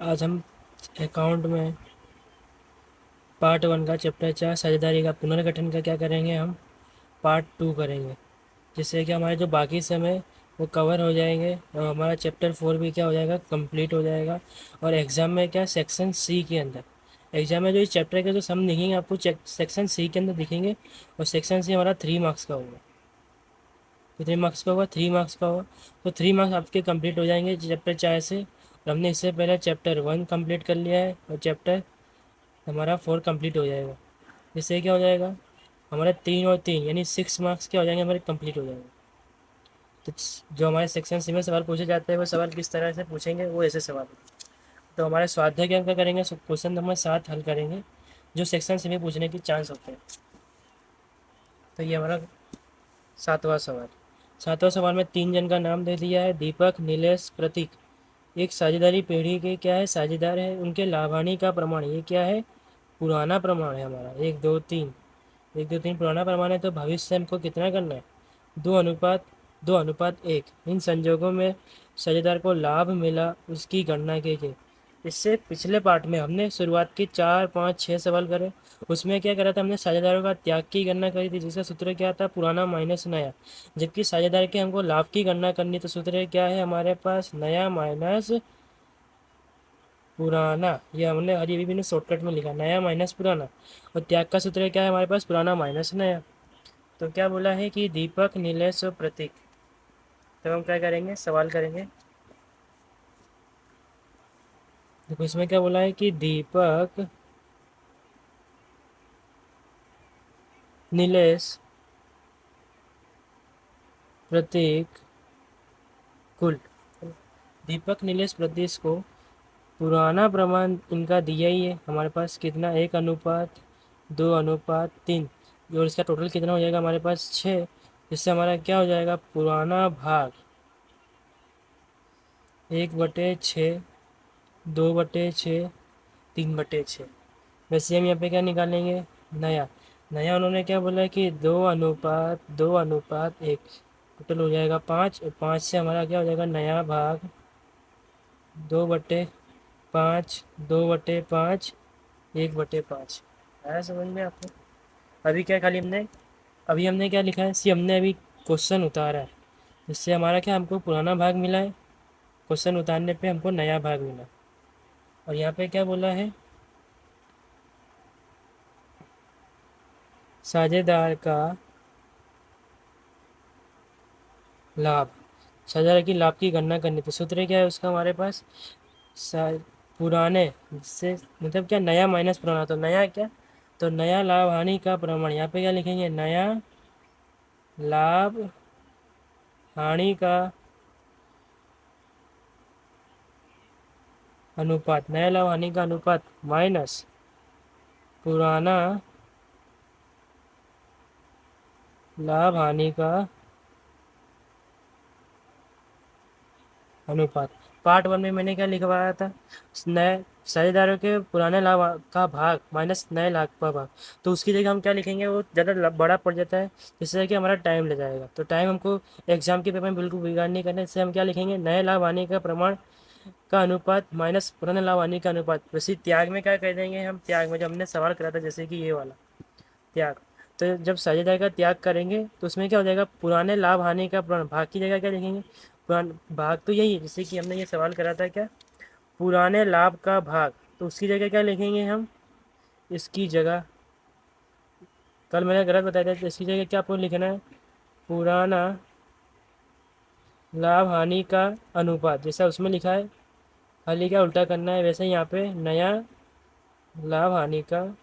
आज हम अकाउंट में पार्ट 1 का चैप्टर 4 साझेदारी का पुनर्गठन का क्या करेंगे, हम पार्ट 2 करेंगे, जिससे कि हमारे जो बाकी समय वो कवर हो जाएंगे और हमारा चैप्टर 4 भी क्या हो जाएगा, कंप्लीट हो जाएगा। और एग्ज़ाम में क्या, सेक्शन सी के अंदर एग्ज़ाम में जो इस चैप्टर के जो सम दिखेंगे आपको सेक्शन सी के अंदर दिखेंगे। और सेक्शन सी हमारा 3 मार्क्स का होगा। कितने मार्क्स का होगा? 3 मार्क्स का होगा। तो 3 मार्क्स आपके कंप्लीट हो जाएंगे चैप्टर 4 से। और हमने इससे पहले चैप्टर 1 कंप्लीट कर लिया है और चैप्टर हमारा 4 कंप्लीट हो जाएगा। इससे क्या हो जाएगा, हमारे 3 और 3 यानी 6 मार्क्स क्या हो जाएंगे, हमारे कंप्लीट हो जाएंगे। तो जो हमारे सेक्शन सी में सवाल पूछे जाते हैं वो सवाल किस तरह से पूछेंगे, वो ऐसे सवाल। तो हमारे स्वाध्याय के अंक करेंगे, क्वेश्चन नंबर 7 हल करेंगे जो सेक्शन सी में पूछने की चांस होते हैं। तो ये हमारा 7वां सवाल। 7वां सवाल में 3 जन का नाम दे दिया है, दीपक, नीलेश, प्रतीक। एक साझेदारी पीढ़ी के क्या है, साझेदार है, उनके लाभानी का प्रमाण, ये क्या है, पुराना प्रमाण है हमारा। 1 2 3, 1 2 3 पुराना प्रमाण है। तो भविष्य से हमको कितना करना है, 2:1। इन संजोगों में साझेदार को लाभ मिला, उसकी गणना कीजिए। इससे पिछले पार्ट में हमने शुरुआत के 4 5 6 सवाल करे। उसमें क्या करा था, हमने साझेदारों का त्याग की गणना करी थी, जिसका सूत्र क्या था, पुराना माइनस नया। जबकि साझेदार के हमको लाभ की गणना करनी, तो सूत्र क्या है हमारे पास, नया माइनस पुराना। ये हमने अभी भी शॉर्टकट में लिखा, नया माइनस पुराना। और त्याग का सूत्र क्या है हमारे पास, पुराना माइनस नया। तो क्या बोला है कि दीपक, नीलेश और प्रतीक। तो हम क्या करेंगे, सवाल करेंगे। देखो इसमें क्या बोला है कि दीपक, नीलेश, प्रतीक, कुल। दीपक, नीलेश, प्रतीक को पुराना प्रमाण इनका दिया ही है हमारे पास, कितना, 1:2:3। और इसका टोटल कितना हो जाएगा हमारे पास, 6। इससे हमारा क्या हो जाएगा, पुराना भाग 1/6, 2/6, 3/6। वैसे हम यहाँ पे क्या निकालेंगे, नया। नया उन्होंने क्या बोला है कि 2:2:1। टोटल हो जाएगा 5, और 5 से हमारा क्या हो जाएगा, नया भाग 2/5, 2/5, 1/5। आया समझ में आपको? अभी क्या खाली हमने अभी हमने क्या लिखा है, सी हमने अभी क्वेश्चन उतारा है, जिससे हमारा क्या, हमको पुराना भाग मिला है, क्वेश्चन उतारने पे हमको नया भाग मिला। और यहाँ पे क्या बोला है, साझेदार का लाभ, साझेदार की लाभ की गणना करनी। तो सूत्र क्या है उसका हमारे पास, सा- पुराने से मतलब क्या, नया माइनस पुराना। तो नया क्या, तो नया लाभ हानि का प्रमाण। यहाँ पे क्या लिखेंगे, नया लाभ हानि का अनुपात, नया लाभ हानि का अनुपात माइनस पुराना लाभ हानि का अनुपात। पार्ट 1 में मैंने क्या लिखवाया था, नए साझेदारों के पुराने लाभ का भाग माइनस नए लाभ का भाग। तो उसकी जगह हम क्या लिखेंगे, वो ज़्यादा बड़ा पड़ जाता है, जिससे कि हमारा टाइम ले जाएगा। तो टाइम हमको एग्जाम के पेपर में बिल्कुल बिगाड़ नहीं करना, इससे हम क्या लिखेंगे, नए लाभ आने का प्रमाण का अनुपात माइनस पुराने लाभ आने का अनुपात। वैसे त्याग में क्या कर देंगे हम, त्याग में जब हमने सवाल करा था, जैसे कि ये वाला त्याग। तो जब साझेदारी का त्याग करेंगे तो उसमें क्या हो जाएगा, पुराने लाभ हानि का भाग की जगह क्या लिखेंगे, पुरान भाग तो यही है, जैसे कि हमने ये सवाल करा था क्या, पुराने लाभ का भाग। तो उसकी जगह क्या लिखेंगे हम, इसकी जगह, कल मैंने गलत बताया था, तो इसकी जगह क्या आपको लिखना है, पुराना लाभ हानि का अनुपात, जैसा उसमें लिखा है, खाली क्या उल्टा करना है, वैसे यहाँ पे नया लाभ हानि का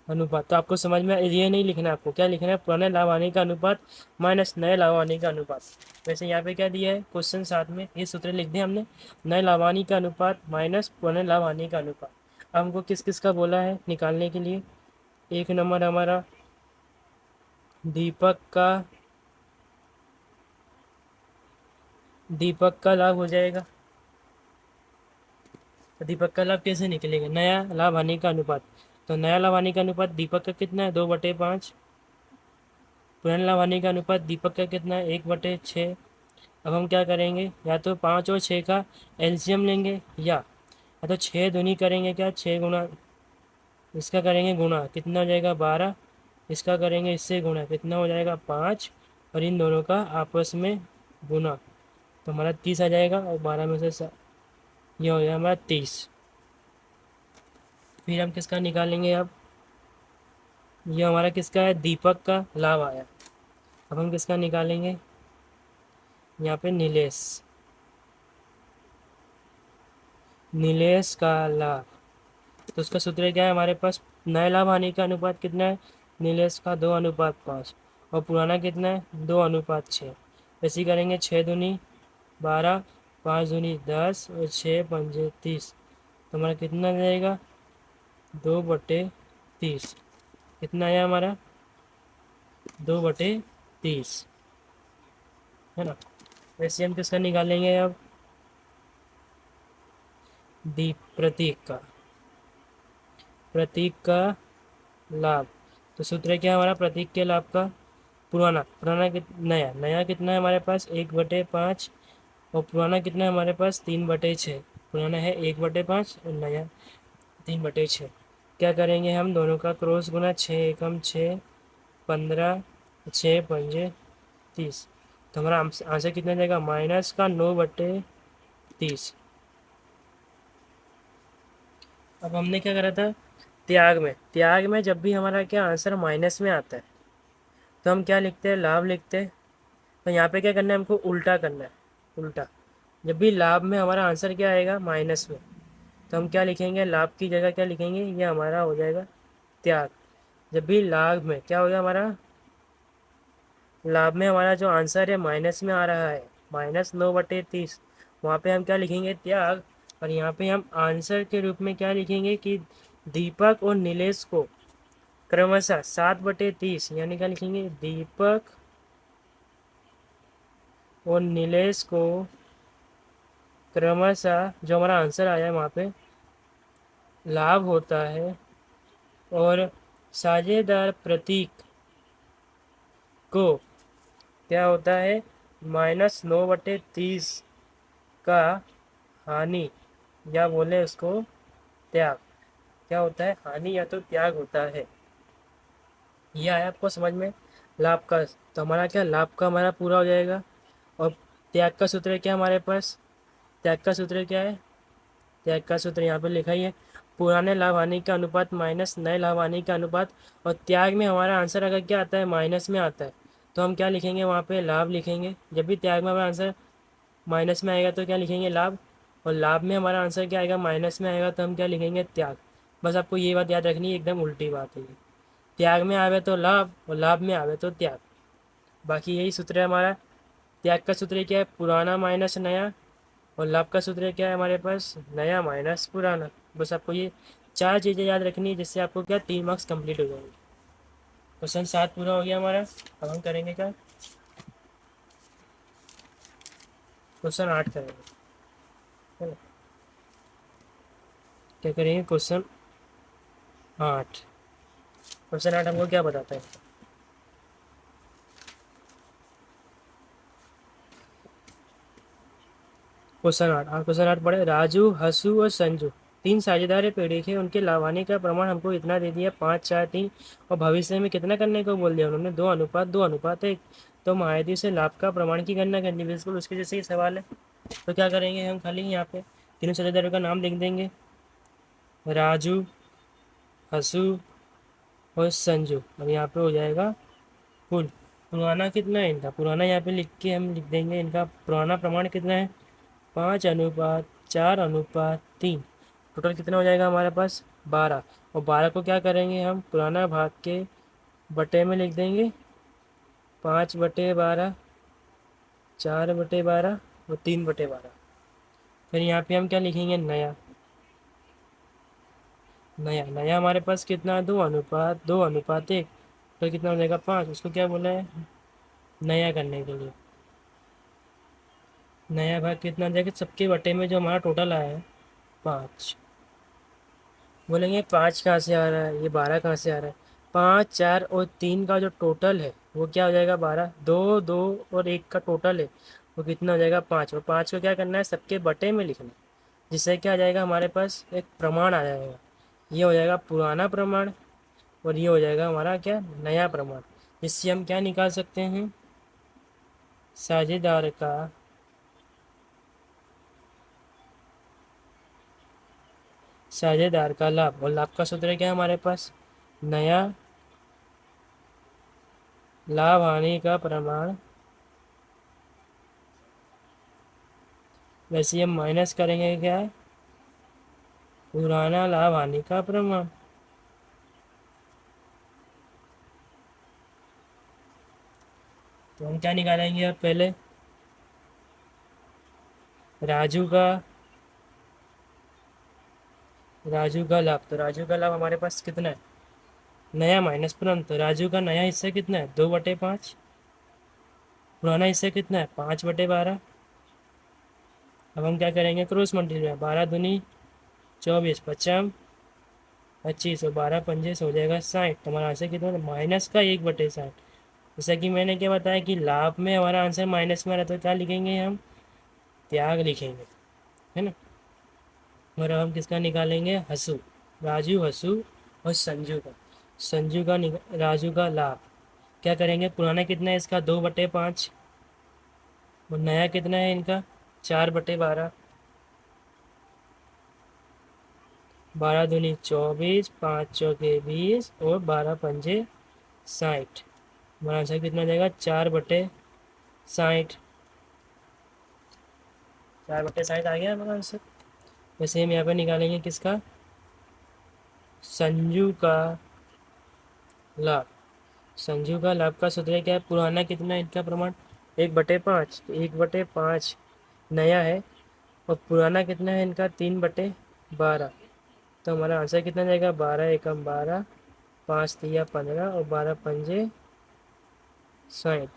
अनुपात। तो आपको समझ में, ये नहीं लिखना है, आपको क्या लिखना है, पुराने लाभ आने का अनुपात माइनस नए लाभ आने का अनुपात। वैसे यहाँ पे क्या दिया है क्वेश्चन 7 में, ये सूत्र लिख दिया हमने, नए लाभ हानि का अनुपात माइनस पुराने लाभ आने का अनुपात। अब हमको किस किस का बोला है निकालने के लिए, 1 नंबर हमारा दीपक का, दीपक का लाभ हो जाएगा। तो दीपक का लाभ कैसे निकलेगा, नया लाभ हानि का अनुपात। तो नया लाभ हानि का अनुपात दीपक का कितना है, 2/5। पुराने लाभ हानि का अनुपात दीपक का कितना है, 1/6। अब हम क्या करेंगे, या तो 5 और 6 का एलसीएम लेंगे, या तो 6 दूनी करेंगे, क्या 6 गुना इसका करेंगे गुणा, कितना हो जाएगा 12, इसका करेंगे इससे गुणा, कितना हो जाएगा 5, और इन दोनों का आपस में गुणा, तो हमारा 30 आ जाएगा, और 12 में से ये हो जाएगा हमारा 30। फिर हम किसका निकालेंगे अब, ये हमारा किसका है, दीपक का लाभ आया। अब हम किसका निकालेंगे, यहाँ पे नीलेश का लाभ। तो उसका सूत्र क्या है हमारे पास, नए लाभ हानि का अनुपात कितना है, नीलेश का 2:5, और पुराना कितना है 2:6। ऐसे ही करेंगे, 6 दूनी 12, 5 दूनी 10, और 6 पंजे 30, तो हमारा कितना जाएगा 2/30। कितना आया हमारा 2/30, है ना। वैसे हम किसका निकालेंगे अब, प्रतीक का लाभ। तो सूत्र क्या है हमारा प्रतीक के लाभ का, पुराना पुराना नया नया कितना है हमारे पास 1/5, और पुराना कितना है हमारे पास 3/6। पुराना है 1/5 और नया 3/6। क्या करेंगे हम, दोनों का क्रॉस गुना, 6 एकम 6, 15, 6 पंजे 30, तो हमारा आंसर कितना जाएगा माइनस का 9/30। अब हमने क्या करा था, त्याग में जब भी हमारा क्या आंसर माइनस में आता है तो हम क्या लिखते हैं, लाभ लिखते हैं। तो यहाँ पे क्या करना है, हमको उल्टा करना है, उल्टा। जब भी लाभ में हमारा आंसर क्या आएगा माइनस में, तो हम क्या लिखेंगे, लाभ की जगह क्या लिखेंगे, ये हमारा हो जाएगा त्याग। जब भी लाभ में क्या होगा हमारा, लाभ में हमारा जो आंसर है माइनस में आ रहा है, -9/30, वहाँ पे हम क्या लिखेंगे त्याग। और यहाँ पे हम आंसर के रूप में क्या लिखेंगे कि दीपक और नीलेश को क्रमशः 7/30, यानी क्या लिखेंगे, दीपक और नीलेश को क्रमशः, जो हमारा आंसर आया है वहाँ पे लाभ होता है, और साझेदार प्रतीक को क्या होता है, -9/30 का हानि, या बोले उसको त्याग। क्या होता है, हानि या तो त्याग होता है। यह आया आपको समझ में, लाभ का। तो हमारा क्या, लाभ का हमारा पूरा हो जाएगा। और त्याग का सूत्र क्या हमारे पास, त्याग का सूत्र क्या है, त्याग का सूत्र यहाँ पे लिखा ही है, पुराने लाभ हानि का अनुपात माइनस नए लाभ हानि का अनुपात। और त्याग में हमारा आंसर अगर क्या आता है माइनस में आता है, तो हम क्या लिखेंगे, वहाँ पे लाभ लिखेंगे। जब भी त्याग में हमारा आंसर माइनस में आएगा तो क्या लिखेंगे, लाभ। और लाभ में हमारा आंसर क्या आएगा, माइनस में आएगा, तो हम क्या लिखेंगे, त्याग। बस आपको ये बात याद रखनी है, एकदम उल्टी बात है ये। त्याग में आवे तो लाभ, और लाभ में आवे तो त्याग। बाकी यही सूत्र है हमारा। त्याग का सूत्र क्या है, पुराना माइनस नया, और लाभ का सूत्र क्या है हमारे पास, नया माइनस पुराना। बस आपको ये 4 चीज़ें याद रखनी है, जिससे आपको क्या 3 मार्क्स कंप्लीट हो जाएंगे। क्वेश्चन 7 पूरा हो गया हमारा। अब हम करेंगे क्या, क्वेश्चन 8 करेंगे, है ना। क्या करेंगे, क्वेश्चन 8 हमको क्या बताता है, क्वेश्चन 8 पढ़े, राजू, हसू और संजू 3 साझेदार पेड़ थे, उनके लाभानी का प्रमाण हमको इतना दे दिया 5, 4, 3, और भविष्य में कितना करने को बोल दिया उन्होंने, 2:2:1। तो महायती से लाभ का प्रमाण की गणना करनी, बिल्कुल उसके जैसे ही सवाल है। तो क्या करेंगे हम, खाली यहाँ पे तीनों साझेदारों का नाम लिख देंगे, राजू, हसू और संजू, और यहाँ पे हो जाएगा कुल। पुराना कितना है इनका, पुराना यहाँ पे लिख के हम लिख देंगे, इनका पुराना प्रमाण कितना है 5:4:3। टोटल कितना हो जाएगा हमारे पास 12। और 12 को क्या करेंगे हम, पुराना भाग के बटे में लिख देंगे, 5/12, 4/12 और 3/12। फिर यहाँ पे हम क्या लिखेंगे, नया। नया नया हमारे पास कितना, 2:1। तो कितना हो जाएगा 5, उसको क्या बोला है, नया करने के लिए। नया भाग कितना हो जाएगा, सबके बटे में जो हमारा टोटल आया है 5। बोलेंगे 5 कहाँ से आ रहा है, ये 12 कहाँ से आ रहा है, 5, 4 और 3 का जो टोटल है वो क्या हो जाएगा 12। 2, 2 और 1 का टोटल है वो कितना हो जाएगा 5, और 5 को क्या करना है सबके बटे में लिखना है, जिससे क्या आ जाएगा हमारे पास एक प्रमाण आ जाएगा। ये हो जाएगा पुराना प्रमाण और ये हो जाएगा हमारा क्या नया प्रमाण, जिससे हम क्या निकाल सकते हैं साझेदार का लाभ। और लाभ का सूत्र क्या है हमारे पास, नया लाभ हानि का प्रमाण, वैसे हम माइनस करेंगे क्या पुराना लाभ हानि का प्रमाण। तो हम क्या निकालेंगे अब पहले राजू का लाभ। तो राजू का लाभ हमारे पास कितना है, नया माइनस पुराना। तो राजू का नया हिस्सा कितना है 2/5, पुराना हिस्सा कितना है 5/12। अब हम क्या करेंगे क्रॉस मल्टीप्लाई, 12 दूनी 24, 50 25 और 12 पंजे हो जाएगा 60। तो हमारा आंसर कितना है माइनस का 1/60। जैसा कि मैंने क्या बताया कि लाभ में हमारा आंसर माइनस में आ रहा है, तो क्या लिखेंगे हम त्याग लिखेंगे, है ना। और अब हम किसका निकालेंगे हसू, राजू हसू और संजू का राजू का लाभ। क्या करेंगे पुराना कितना है इसका 2/5 और नया कितना है इनका 4/12, 12 दूनी 24, 5 चौके 20 और 12 पंजे 60। हमारा आंसर कितना हो जाएगा 4/60। 4/60 आ गया हमारा आंसर। वैसे हम यहाँ पे निकालेंगे किसका संजू का लाभ। संजू का लाभ का सूत्र क्या है, पुराना कितना है इनका प्रमाण 1/5, तो 1/5 नया है और पुराना कितना है इनका 3/12। तो हमारा आंसर कितना जाएगा 12 एकम 12, 5 तिया 15 और 12 पंजे 60।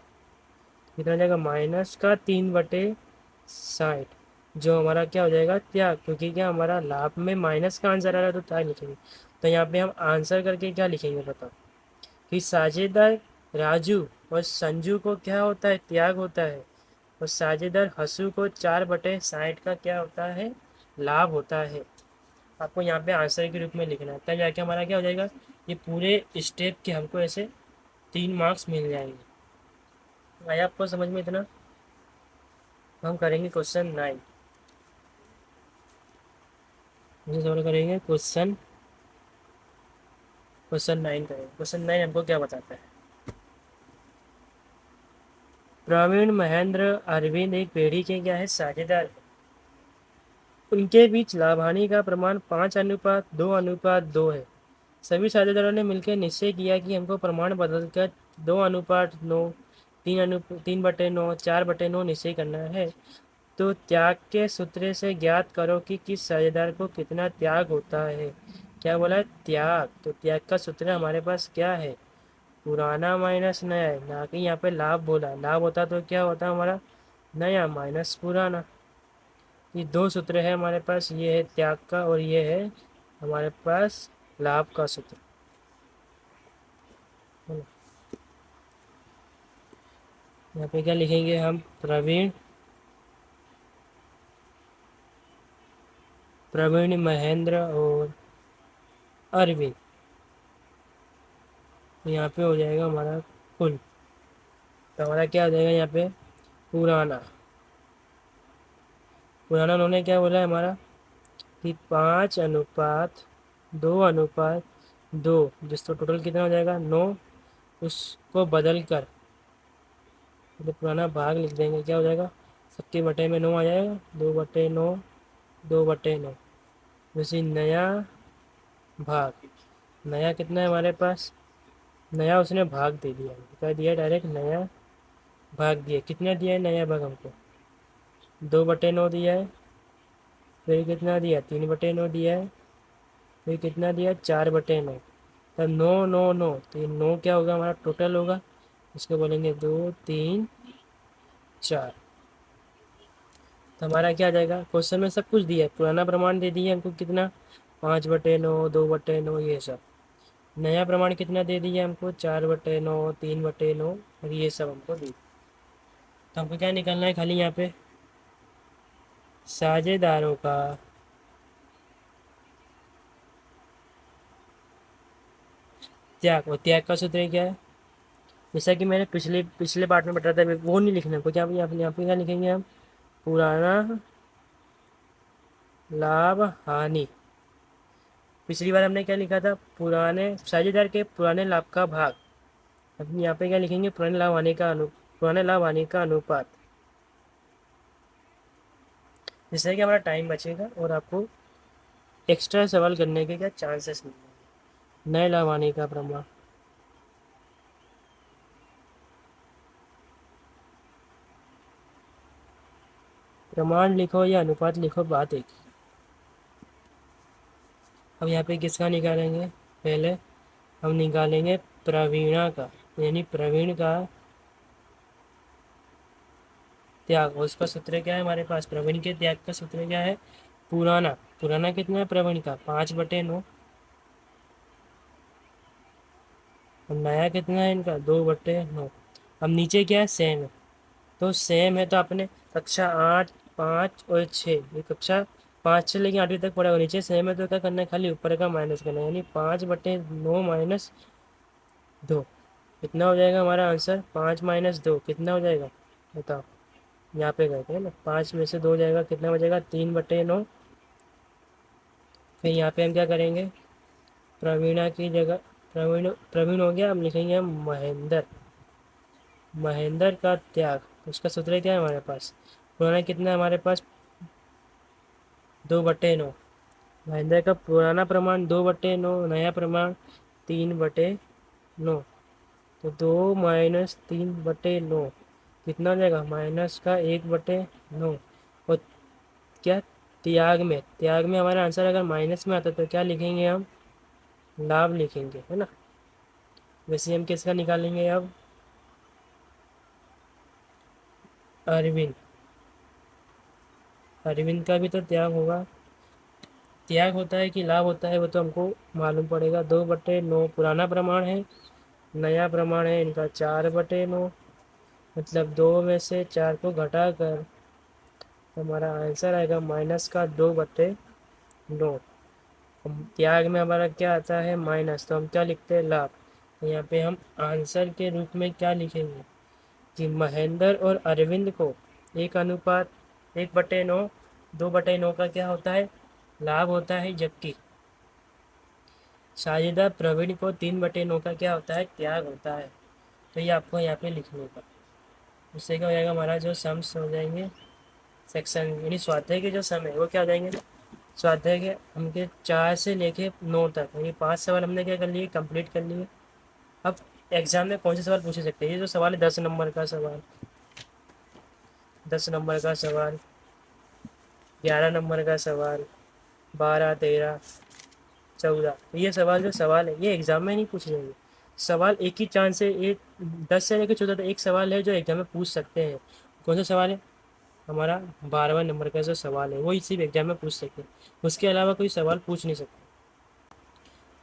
कितना जाएगा माइनस का 3/60, जो हमारा क्या हो जाएगा त्याग, क्योंकि क्या हमारा लाभ में माइनस का आंसर आ रहा है तो त्याग लिखेंगे। तो यहाँ पे हम आंसर करके क्या लिखेंगे बताओ कि साझेदार राजू और संजू को क्या होता है त्याग होता है, और साझेदार हसू को 4/60 का क्या होता है लाभ होता है। आपको यहाँ पे आंसर के रूप में लिखना है, तब जाके हमारा क्या हो जाएगा ये पूरे स्टेप के हमको ऐसे 3 मार्क्स मिल जाएंगे। आया आपको समझ में इतना। हम करेंगे क्वेश्चन 9, मुझे सवाल करेंगे क्वेश्चन 9 करेंगे। क्वेश्चन 9 हमको क्या बताता है, प्रवीण महेंद्र अरविंद एक पीढ़ी के क्या है साझेदार है, उनके बीच लाभ हानि का प्रमाण 5:2:2 है। सभी साझेदारों ने मिलकर निश्चय किया कि हमको प्रमाण बदलकर 2:9, 3/9, 4/9 निश्चय करना है। तो त्याग के सूत्र से ज्ञात करो कि किस साझेदार को कितना त्याग होता है। क्या बोला है त्याग, तो त्याग का सूत्र हमारे पास क्या है पुराना माइनस नया है, ना कि यहाँ पे लाभ बोला। लाभ होता तो क्या होता हमारा नया माइनस पुराना। ये 2 सूत्र है हमारे पास, ये है त्याग का और ये है हमारे पास लाभ का सूत्र, है ना। यहाँ पे क्या लिखेंगे हम प्रवीण महेंद्र और अरविंद। तो यहाँ पे हो जाएगा हमारा कुल, तो हमारा क्या हो जाएगा यहाँ पे पुराना उन्होंने क्या बोला है हमारा कि 5:2:2, जिसको टोटल कितना हो जाएगा 9, उसको बदल कर तो पुराना भाग लिख देंगे, क्या हो जाएगा सबके बटे में 9 आ जाएगा, 2/9, 2/9। वैसे नया भाग, नया कितना है हमारे पास, नया उसने भाग दे दिया, क्या दिया डायरेक्ट नया भाग दिया। कितना दिया है नया भाग हमको 2/9 दिया है, फिर कितना दिया 3/9 दिया है, फिर कितना दिया 4/9। तब 9 9 9, तो ये 9 क्या होगा हमारा टोटल होगा, इसको बोलेंगे 2 3 4। तो हमारा क्या आ जाएगा क्वेश्चन में सब कुछ दिया है, पुराना प्रमाण दे दिया हमको कितना 5/9, 2/9 ये सब। नया प्रमाण कितना दे दिया हमको 4/9, 3/9 और ये सब हमको दी। तो हमको क्या निकालना है खाली यहाँ पे, साझेदारों का त्याग। और त्याग का सूत्र क्या है, जैसा कि मैंने पिछले पिछले पार्ट में बताया था, वो नहीं लिखना है। क्या यहाँ पे क्या लिखेंगे हम, पुराना लाभ हानि। पिछली बार हमने क्या लिखा था, पुराने साझेदार के पुराने लाभ का भाग। अब यहाँ पे क्या लिखेंगे, पुराने लाभ हानि का अनुपात। जिससे कि हमारा टाइम बचेगा और आपको एक्स्ट्रा सवाल करने के क्या चांसेस मिलेंगे। नए लाभ हानि का प्रमाण, प्रमाण लिखो या अनुपात लिखो, बात एक। अब यहाँ पे किसका निकालेंगे, पहले हम निकालेंगे प्रवीणा का, यानी प्रवीण का त्याग। और उसका सूत्र क्या है हमारे पास, प्रवीण के त्याग का सूत्र क्या है, पुराना। पुराना कितना है प्रवीण का, 5/9। और नया कितना है इनका, 2/9। अब नीचे क्या है, सेम है। तो सेम है तो आपने कक्षा 8, 5 और 6, ये कक्षा 5 से लेके 8वीं तक पढ़ा होगा। नीचे सेम है तो क्या करना है, खाली ऊपर का माइनस करना है, यानी 5/9 माइनस 2। कितना हो जाएगा हमारा आंसर, 5 - 2 कितना हो जाएगा बताओ। यहाँ पे गए थे ना, 5 में से 2 जाएगा, कितना बचेगा, 3/9। फिर यहाँ पे हम क्या करेंगे, प्रवीणा की जगह, प्रवीण प्रवीण हो गया, हम लिखेंगे हम महेंद्र। महेंद्र का त्याग, उसका सूत्र क्या है हमारे पास, पुराना कितना है हमारे पास, 2/9। महेंद्र का पुराना प्रमाण 2/9, नया प्रमाण 3/9। तो 2 - 3/9 कितना हो जाएगा, माइनस का 1/9। और क्या, त्याग में हमारा आंसर अगर माइनस में आता तो क्या लिखेंगे हम, लाभ लिखेंगे, है ना। वैसे हम किसका निकालेंगे अब, अरविंद। अरविंद का भी तो त्याग होगा। त्याग होता है कि लाभ होता है वो तो हमको मालूम पड़ेगा। 2/9 पुराना प्रमाण है, नया प्रमाण है इनका 4/9। मतलब 2 में से 4 को घटा कर हमारा आंसर आएगा माइनस का 2/9। त्याग में हमारा क्या आता है, माइनस, तो हम क्या लिखते हैं, लाभ। तो यहाँ पे हम आंसर के रूप में क्या लिखेंगे कि महेंद्र और अरविंद को एक अनुपात 1/9, 2/9 का क्या होता है, लाभ होता है। जबकि साझेदार प्रवीण को 3/9 का क्या होता है, त्याग होता है। तो ये आपको यहाँ पे लिखने का, उससे क्या हो जाएगा, हमारा जो सम्स हो जाएंगे सेक्शन, यानी स्वाध्याय के जो सम है वो क्या हो जाएंगे, स्वाध्याय के हमके 4 से लेके 9 तक, यानी 5 सवाल हमने क्या कर लिए, कंप्लीट कर लिए। अब एग्जाम में कौन से सवाल पूछे सकते हैं, ये जो सवाल है 10 नंबर का सवाल, 10 नंबर का सवाल, 11 नंबर का सवाल, 12, 13, 14, ये सवाल जो सवाल है ये एग्जाम में नहीं पूछे जाएंगे। सवाल एक ही चांस से, एक 10 से लेकर 14 तक एक सवाल है जो एग्जाम में पूछ सकते हैं। कौन सा सवाल है, हमारा 12वें नंबर का जो सवाल है वो ही सिर्फ एग्जाम में पूछ सकते हैं, उसके अलावा कोई सवाल पूछ नहीं सकते।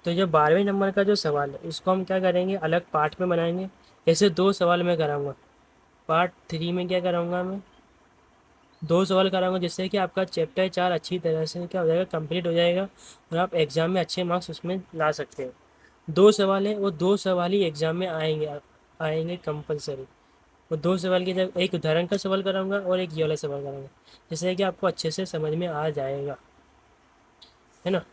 तो जो 12वें नंबर का जो सवाल है उसको हम क्या करेंगे, अलग पार्ट में बनाएंगे। ऐसे 2 सवाल मैं कराऊंगा, पार्ट 3 में क्या कराऊंगा मैं, 2 सवाल कराऊंगा, जिससे कि आपका चैप्टर 4 अच्छी तरह से क्या हो जाएगा, कंप्लीट हो जाएगा और आप एग्ज़ाम में अच्छे मार्क्स उसमें ला सकते हो। 2 सवाल है, वो 2 सवाल ही एग्ज़ाम में आएंगे, आएंगे कंपलसरी। वो 2 सवाल की जगह एक उदाहरण का सवाल कराऊंगा और एक ये वाला सवाल कराऊंगा, जिससे कि आपको अच्छे से समझ में आ जाएगा, है ना।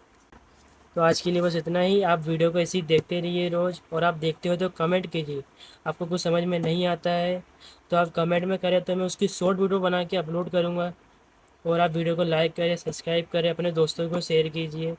तो आज के लिए बस इतना ही। आप वीडियो को ऐसे ही देखते रहिए रोज़, और आप देखते हो तो कमेंट कीजिए। आपको कुछ समझ में नहीं आता है तो आप कमेंट में करें, तो मैं उसकी शॉर्ट वीडियो बना के अपलोड करूँगा। और आप वीडियो को लाइक करें, सब्सक्राइब करें, अपने दोस्तों को शेयर कीजिए।